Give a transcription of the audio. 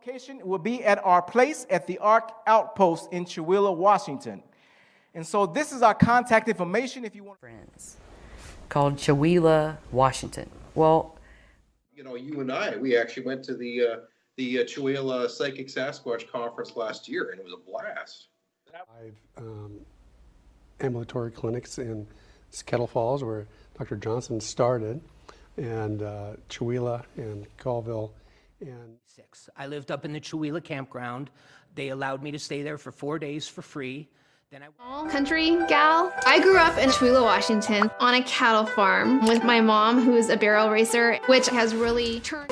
location will be at our place at the Ark Outpost in Chewelah, Washington. And so this is our contact information if you want. Friends called Chewelah, Washington. Well, you know, you and we actually went to the Chewelah Psychic Sasquatch Conference last year, and it was a blast. I've ambulatory clinics in Kettle Falls, where Dr. Johnson started, and Chewelah and Colville. And I lived up in the Chewelah campground. They allowed me to stay there for 4 days for free. Then Country gal. I grew up in Chewelah, Washington on a cattle farm with my mom, who is a barrel racer, which has really turned